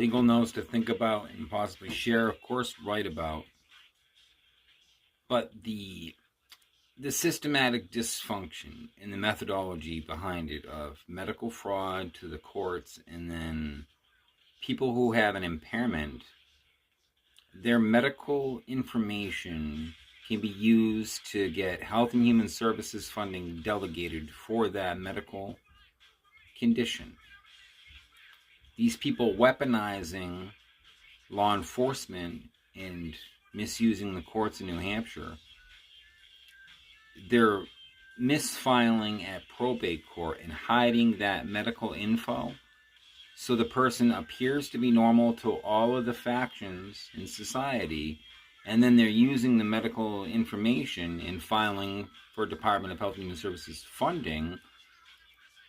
legal notes to think about and possibly share, of course, write about. But the systematic dysfunction and the methodology behind it of medical fraud to the courts, and then people who have an impairment, their medical information can be used to get Health and Human Services funding delegated for that medical condition. These people weaponizing law enforcement and misusing the courts in New Hampshire, they're misfiling at probate court and hiding that medical info so the person appears to be normal to all of the factions in society, and then they're using the medical information in filing for Department of Health and Human Services funding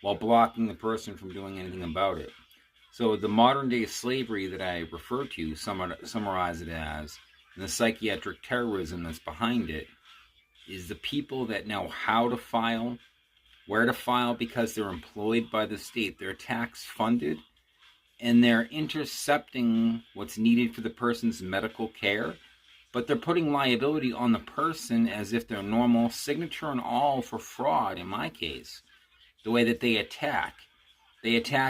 while blocking the person from doing anything about it. So the modern day slavery that I refer to, summarize it as, and the psychiatric terrorism that's behind it, is the people that know how to file, where to file because they're employed by the state, they're tax funded, and they're intercepting what's needed for the person's medical care, but they're putting liability on the person as if they're normal, signature and all, for fraud in my case. The way that they attack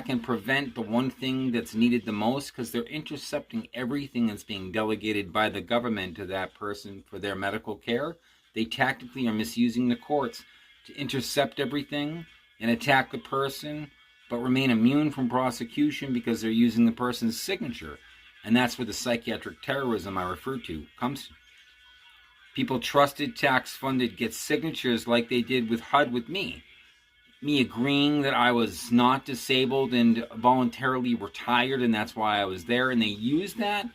and prevent the one thing that's needed the most, because they're intercepting everything that's being delegated by the government to that person for their medical care. They tactically are misusing the courts to intercept everything and attack the person, but remain immune from prosecution because they're using the person's signature. And that's where the psychiatric terrorism I refer to comes from. People trusted, tax-funded, get signatures like they did with HUD with me. Me agreeing that I was not disabled and voluntarily retired, and that's why I was there. And they used that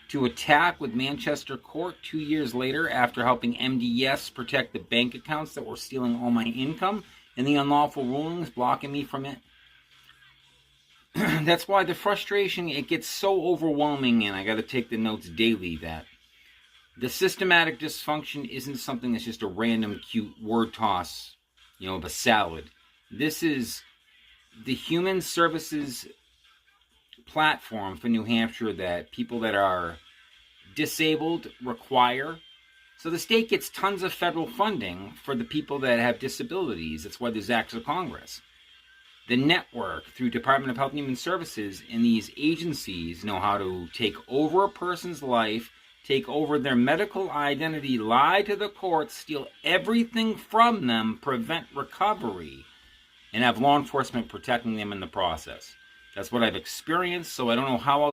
to attack with Manchester Court 2 years later after helping MDS protect the bank accounts that were stealing all my income and the unlawful rulings blocking me from it. That's why the frustration, it gets so overwhelming, and I got to take the notes daily, that the systematic dysfunction isn't something that's just a random cute word toss, of a salad. This is the human services platform for New Hampshire that people that are disabled require. So the state gets tons of federal funding for the people that have disabilities. That's why there's acts of Congress. The network through Department of Health and Human Services and these agencies know how to take over a person's life, take over their medical identity, lie to the courts, steal everything from them, prevent recovery, and have law enforcement protecting them in the process. That's what I've experienced, so I don't know how